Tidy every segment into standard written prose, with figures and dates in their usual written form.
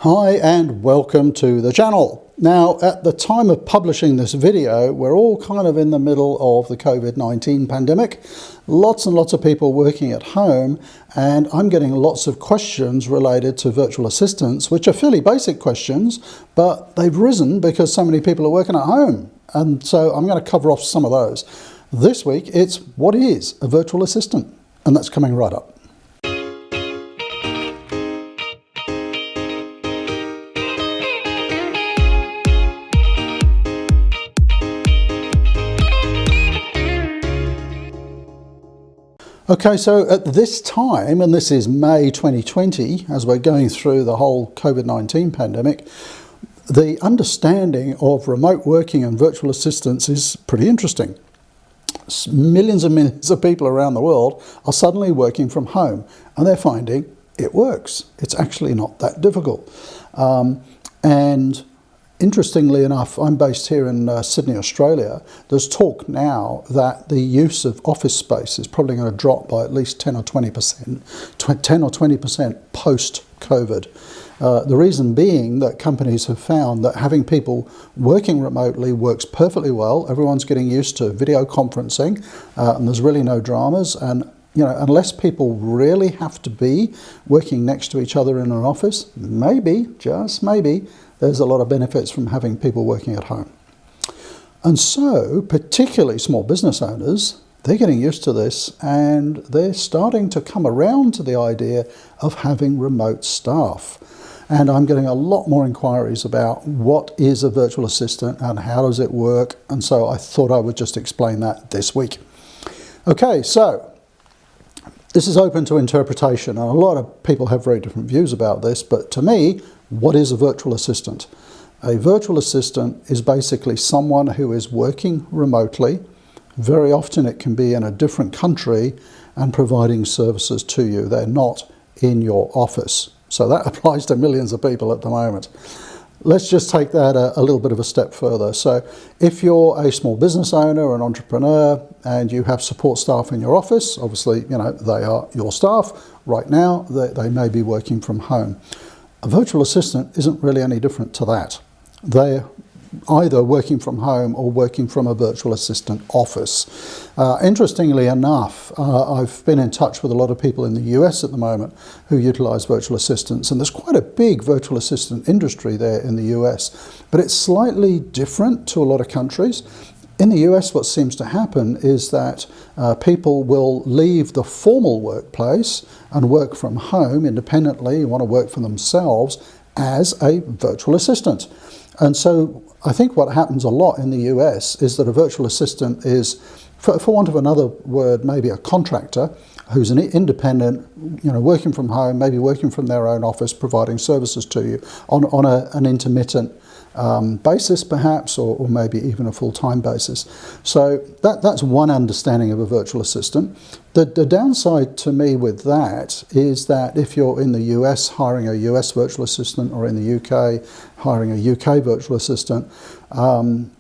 Hi and welcome to the channel. Now, at the time of publishing this video, we're all kind of in the middle of the COVID-19 pandemic. Lots and lots of people working at home, and I'm getting lots of questions related to virtual assistants, which are fairly basic questions, but they've risen because so many people are working at home. And so I'm going to cover off some of those. This week, it's what is a virtual assistant? And that's coming right up. Okay, so at this time, and this is May 2020, as we're going through the whole COVID-19 pandemic, the understanding of remote working and virtual assistants is pretty interesting. Millions and millions of people around the world are suddenly working from home, and they're finding it works. It's actually not that difficult. And interestingly enough, I'm based here in Sydney, Australia. There's talk now that the use of office space is probably going to drop by at least 10 or 20% post-COVID. The reason being that companies have found that having people working remotely works perfectly well. Everyone's getting used to video conferencing, and there's really no dramas. And unless people really have to be working next to each other in an office, maybe, just maybe, there's a lot of benefits from having people working at home. And so, particularly small business owners, they're getting used to this, and they're starting to come around to the idea of having remote staff. And I'm getting a lot more inquiries about what is a virtual assistant and how does it work. And so I thought I would just explain that this week. Okay, so this is open to interpretation, and a lot of people have very different views about this, but to me, what is a virtual assistant? A virtual assistant is basically someone who is working remotely. Very often it can be in a different country and providing services to you. They're not in your office. So that applies to millions of people at the moment. Let's just take that a little bit of a step further. So if you're a small business owner or an entrepreneur and you have support staff in your office, obviously, they are your staff. Right now, they may be working from home. A virtual assistant isn't really any different to that. They're either working from home or working from a virtual assistant office. Interestingly enough, I've been in touch with a lot of people in the US at the moment who utilize virtual assistants, and there's quite a big virtual assistant industry there in the US, but it's slightly different to a lot of countries. In the US, what seems to happen is that people will leave the formal workplace and work from home independently, want to work for themselves as a virtual assistant. And so I think what happens a lot in the US is that a virtual assistant is, for want of another word, maybe a contractor who's an independent, working from home, maybe working from their own office, providing services to you on an intermittent basis perhaps, or maybe even a full-time basis. So that's one understanding of a virtual assistant. The downside to me with that is that if you're in the US hiring a US virtual assistant, or in the UK hiring a UK virtual assistant,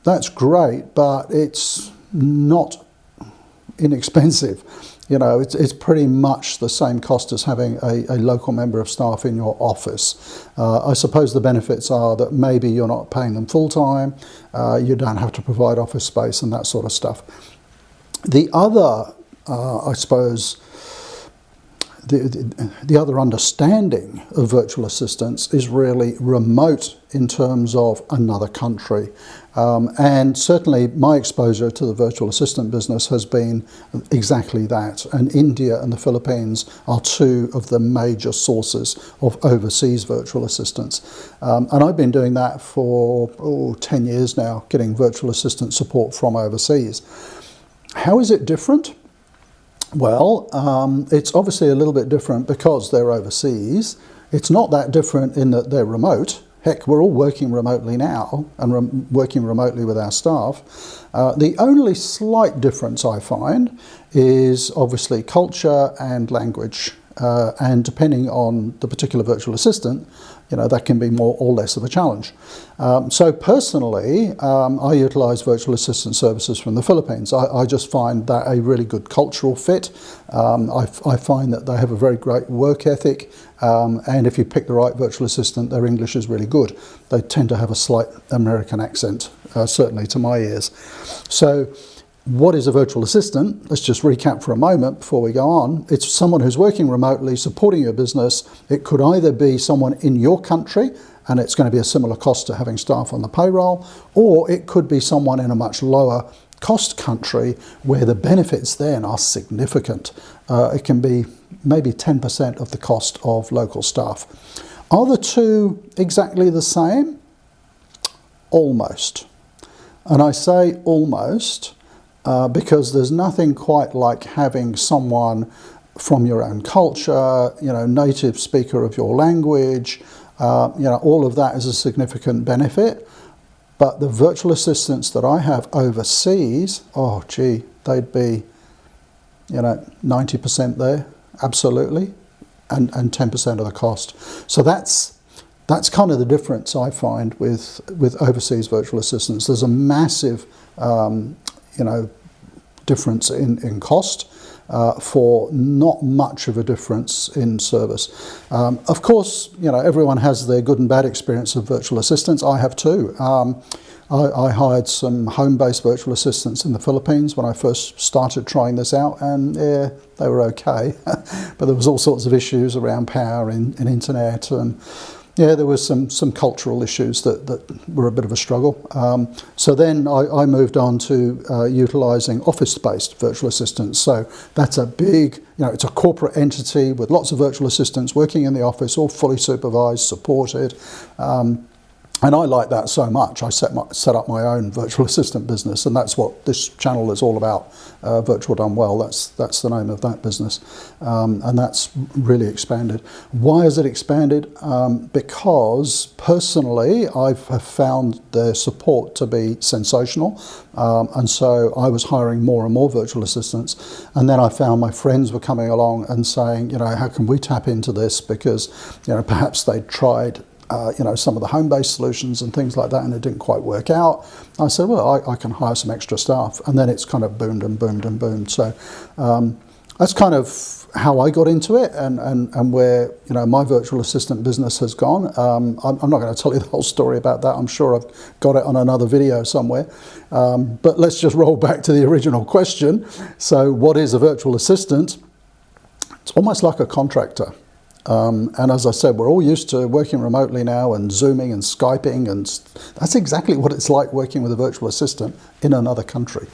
that's great, but it's not inexpensive. It's pretty much the same cost as having a local member of staff in your office. I suppose the benefits are that maybe you're not paying them full-time, you don't have to provide office space and that sort of stuff. The other, I suppose, the other understanding of virtual assistants is really remote in terms of another country. And certainly my exposure to the virtual assistant business has been exactly that. And India and the Philippines are two of the major sources of overseas virtual assistants. And I've been doing that for 10 years now, getting virtual assistant support from overseas. How is it different? Well, it's obviously a little bit different because they're overseas. It's not that different in that they're remote. Heck, we're all working remotely now and working remotely with our staff. The only slight difference I find is obviously culture and language. And depending on the particular virtual assistant, that can be more or less of a challenge. So personally, I utilise virtual assistant services from the Philippines. I just find that a really good cultural fit. I find that they have a very great work ethic, and if you pick the right virtual assistant, their English is really good. They tend to have a slight American accent, certainly to my ears. So what is a virtual assistant? Let's just recap for a moment before we go on. It's someone who's working remotely, supporting your business. It could either be someone in your country, and it's going to be a similar cost to having staff on the payroll, or it could be someone in a much lower cost country where the benefits then are significant. It can be maybe 10% of the cost of local staff. Are the two exactly the same? Almost. And I say almost because there's nothing quite like having someone from your own culture, native speaker of your language, all of that is a significant benefit. But the virtual assistants that I have overseas, they'd be, 90% there, absolutely, and 10% of the cost. So that's kind of the difference I find with overseas virtual assistants. There's a massive, difference in cost for not much of a difference in service. Of course, everyone has their good and bad experience of virtual assistants. I have too. I hired some home-based virtual assistants in the Philippines when I first started trying this out, and yeah, they were okay. But there was all sorts of issues around power and internet, and yeah, there was some cultural issues that were a bit of a struggle. So then I moved on to utilising office-based virtual assistants. So that's a big, it's a corporate entity with lots of virtual assistants working in the office, all fully supervised, supported. And I like that so much. I set up my own virtual assistant business, and that's what this channel is all about. Virtual Done Well, that's the name of that business. And that's really expanded. Why has it expanded? Because personally, I have found their support to be sensational. And so I was hiring more and more virtual assistants. And then I found my friends were coming along and saying, how can we tap into this? Because, perhaps they'd tried some of the home-based solutions and things like that, and it didn't quite work out. I said, well, I can hire some extra staff, and then it's kind of boomed and boomed and boomed. So that's kind of how I got into it, and where my virtual assistant business has gone. I'm not going to tell you the whole story about that. I'm sure I've got it on another video somewhere. But let's just roll back to the original question. So what is a virtual assistant? It's almost like a contractor. And as I said, we're all used to working remotely now and Zooming and Skyping, and that's exactly what it's like working with a virtual assistant in another country.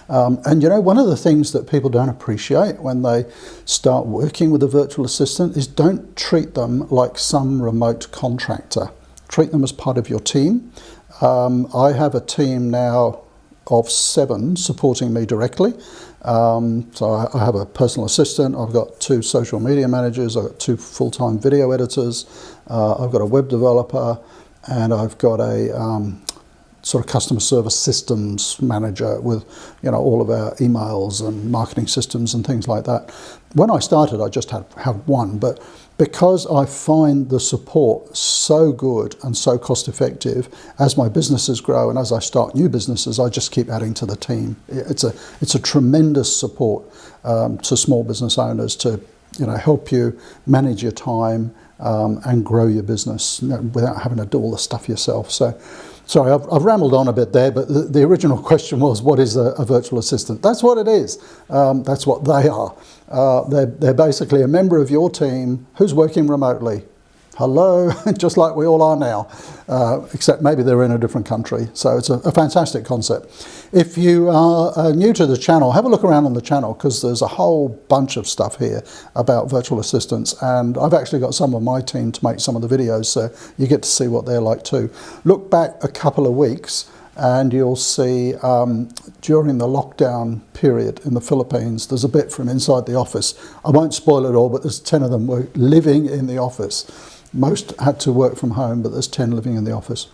And one of the things that people don't appreciate when they start working with a virtual assistant is don't treat them like some remote contractor. Treat them as part of your team. I have a team now of 7 supporting me directly. So I have a personal assistant, I've got 2 social media managers, I've got 2 full-time video editors, I've got a web developer, and I've got a sort of customer service systems manager with all of our emails and marketing systems and things like that. When I started, I just had 1, but because I find the support so good and so cost effective, as my businesses grow and as I start new businesses, I just keep adding to the team. It's a tremendous support to small business owners to help you manage your time and grow your business without having to do all the stuff yourself. So, sorry, I've rambled on a bit there, but the original question was, what is a virtual assistant? That's what it is. That's what they are. They're basically a member of your team who's working remotely. Hello, just like we all are now, except maybe they're in a different country. So it's a fantastic concept. If you are new to the channel, have a look around on the channel, because there's a whole bunch of stuff here about virtual assistants, and I've actually got some of my team to make some of the videos, so you get to see what they're like too. Look back a couple of weeks and you'll see during the lockdown period in the Philippines, there's a bit from inside the office. I won't spoil it all, but there's 10 of them were living in the office. Most had to work from home, but there's 10 living in the office.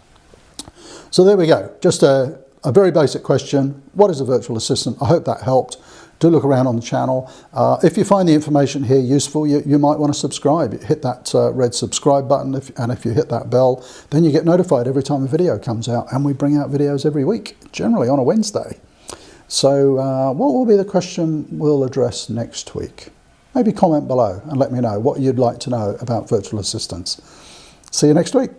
So there we go. Just a very basic question. What is a virtual assistant? I hope that helped. do look around on the channel. If you find the information here useful, you might want to subscribe. Hit that red subscribe button, and if you hit that bell, then you get notified every time a video comes out, and we bring out videos every week, generally on a Wednesday. So what will be the question we'll address next week? Maybe comment below and let me know what you'd like to know about virtual assistants. See you next week.